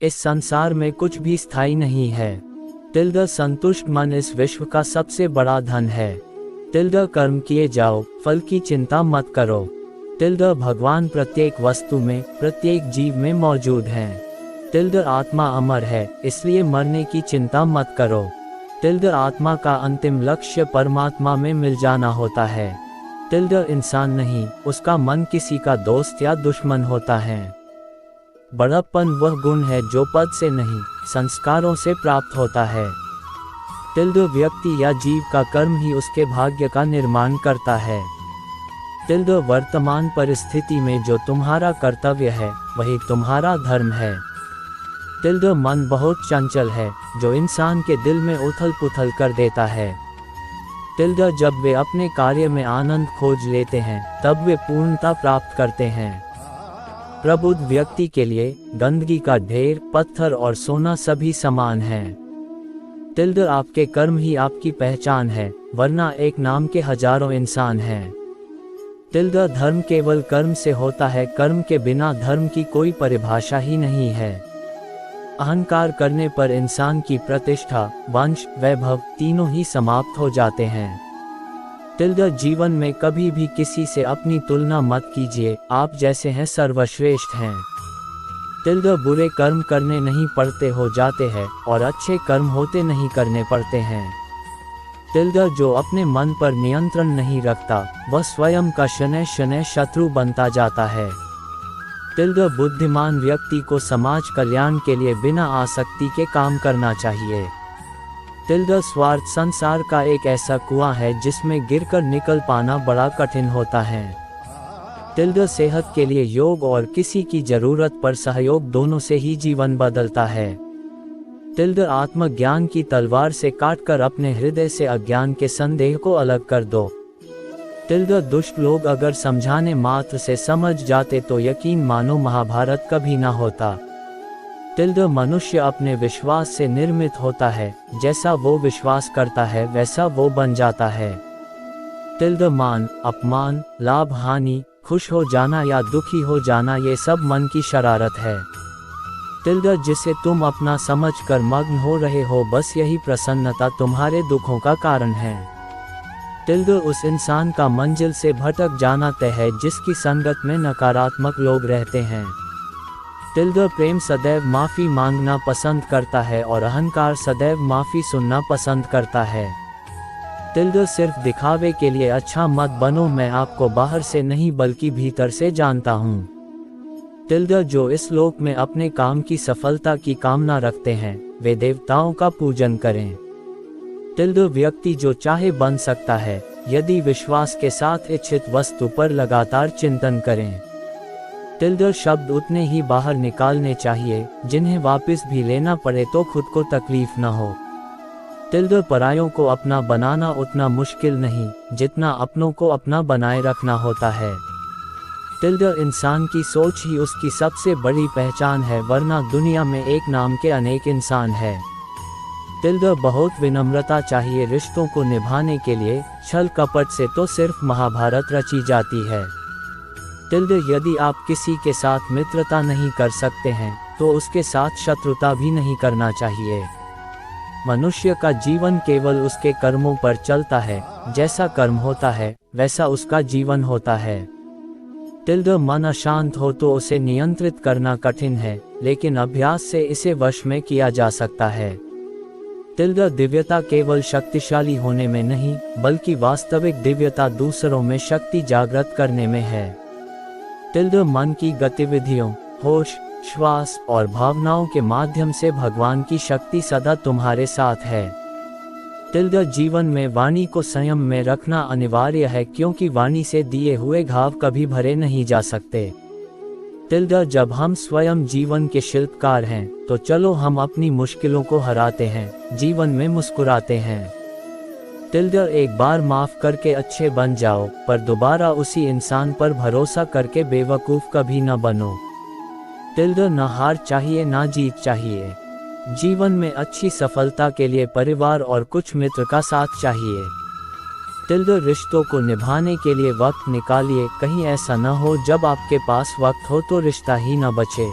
इस संसार में कुछ भी स्थायी नहीं है। तिल्दा संतुष्ट मन इस विश्व का सबसे बड़ा धन है। तिल्दा कर्म किए जाओ, फल की चिंता मत करो। तिल्दा भगवान प्रत्येक वस्तु में, प्रत्येक जीव में मौजूद हैं। तिल्दा आत्मा अमर है, इसलिए मरने की चिंता मत करो। तिल्दा आत्मा का अंतिम लक्ष्य परमात्मा में मिल जाना होता है। तिल्दा इंसान नहीं, उसका मन किसी का दोस्त या दुश्मन होता है। बड़प्पन वह गुण है जो पद से नहीं, संस्कारों से प्राप्त होता है। तिल्दा व्यक्ति या जीव का कर्म ही उसके भाग्य का निर्माण करता है। तिल्दा वर्तमान परिस्थिति में जो तुम्हारा कर्तव्य है, वही तुम्हारा धर्म है। तिल्दा मन बहुत चंचल है, जो इंसान के दिल में उथल पुथल कर देता है। तिल्दा जब वे अपने कार्य में आनंद खोज लेते हैं, तब वे पूर्णता प्राप्त करते हैं। प्रबुद्ध व्यक्ति के लिए गंदगी का ढेर, पत्थर और सोना सभी समान हैं। तिल्दा आपके कर्म ही आपकी पहचान है, वरना एक नाम के हजारों इंसान हैं। तिल्दा धर्म केवल कर्म से होता है, कर्म के बिना धर्म की कोई परिभाषा ही नहीं है। अहंकार करने पर इंसान की प्रतिष्ठा, वंश, वैभव तीनों ही समाप्त हो जाते हैं। तिल्दा जीवन में कभी भी किसी से अपनी तुलना मत कीजिए, आप जैसे हैं सर्वश्रेष्ठ हैं। तिल्दा बुरे कर्म करने नहीं पड़ते हो जाते हैं, और अच्छे कर्म होते नहीं करने पड़ते हैं। तिल्दा जो अपने मन पर नियंत्रण नहीं रखता, वह स्वयं का शनै शनै शत्रु बनता जाता है। तिल्दा बुद्धिमान व्यक्ति को समाज कल्याण के लिए बिना आसक्ति के काम करना चाहिए। तिल्दा स्वार्थ संसार का एक ऐसा कुआं है जिसमें गिरकर निकल पाना बड़ा कठिन होता है। तिल्दा सेहत के लिए योग और किसी की जरूरत पर सहयोग दोनों से ही जीवन बदलता है। तिल्दा आत्मज्ञान की तलवार से काटकर अपने हृदय से अज्ञान के संदेह को अलग कर दो। तिल्दा दुष्ट लोग अगर समझाने मात्र से समझ जाते तो यकीन मानो महाभारत कभी ना होता। तिल्दा मनुष्य अपने विश्वास से निर्मित होता है, जैसा वो विश्वास करता है वैसा वो बन जाता है। तिल्दा मान, अपमान, लाभ हानि, खुश हो जाना या दुखी हो जाना, ये सब मन की शरारत है। तिल्दा जिसे तुम अपना समझकर मग्न हो रहे हो, बस यही प्रसन्नता तुम्हारे दुखों का कारण है। तिल्दा उस इंसान का मंजिल से भटक जाना तय है जिसकी संगत में नकारात्मक लोग रहते हैं। तिल्दा प्रेम सदैव माफ़ी मांगना पसंद करता है और अहंकार सदैव माफ़ी सुनना पसंद करता है। तिल्दा सिर्फ दिखावे के लिए अच्छा मत बनो, मैं आपको बाहर से नहीं बल्कि भीतर से जानता हूँ। तिल्दा जो इस लोक में अपने काम की सफलता की कामना रखते हैं, वे देवताओं का पूजन करें। तिल्दा व्यक्ति जो चाहे बन सकता है, यदि विश्वास के साथ इच्छित वस्तु पर लगातार चिंतन करें। तिल्दा शब्द उतने ही बाहर निकालने चाहिए जिन्हें वापस भी लेना पड़े तो खुद को तकलीफ न हो। तिल्दा परायों को अपना बनाना उतना मुश्किल नहीं जितना अपनों को अपना बनाए रखना होता है। तिल्दा इंसान की सोच ही उसकी सबसे बड़ी पहचान है, वरना दुनिया में एक नाम के अनेक इंसान है। तिल्दा बहुत विनम्रता चाहिए रिश्तों को निभाने के लिए, छल कपट से तो सिर्फ महाभारत रची जाती है। तिल्दा यदि आप किसी के साथ मित्रता नहीं कर सकते हैं, तो उसके साथ शत्रुता भी नहीं करना चाहिए। मनुष्य का जीवन केवल उसके कर्मों पर चलता है, जैसा कर्म होता है वैसा उसका जीवन होता है। तिल्दा मन अशांत हो तो उसे नियंत्रित करना कठिन है, लेकिन अभ्यास से इसे वश में किया जा सकता है। तिल्दा दिव्यता केवल शक्तिशाली होने में नहीं, बल्कि वास्तविक दिव्यता दूसरों में शक्ति जागृत करने में है। तिल्दा मन की गतिविधियों, होश, श्वास और भावनाओं के माध्यम से भगवान की शक्ति सदा तुम्हारे साथ है। तिल्दा जीवन में वाणी को संयम में रखना अनिवार्य है, क्योंकि वाणी से दिए हुए घाव कभी भरे नहीं जा सकते। तिल्दा जब हम स्वयं जीवन के शिल्पकार हैं, तो चलो हम अपनी मुश्किलों को हराते हैं, जीवन में मुस्कुराते हैं। तिल्दा एक बार माफ करके अच्छे बन जाओ, पर दोबारा उसी इंसान पर भरोसा करके बेवकूफ़ कभी न बनो। तिल्दा न हार चाहिए ना जीत चाहिए। जीवन में अच्छी सफलता के लिए परिवार और कुछ मित्र का साथ चाहिए। तिल्दा रिश्तों को निभाने के लिए वक्त निकालिए, कहीं ऐसा न हो जब आपके पास वक्त हो तो रिश्ता ही न बचे।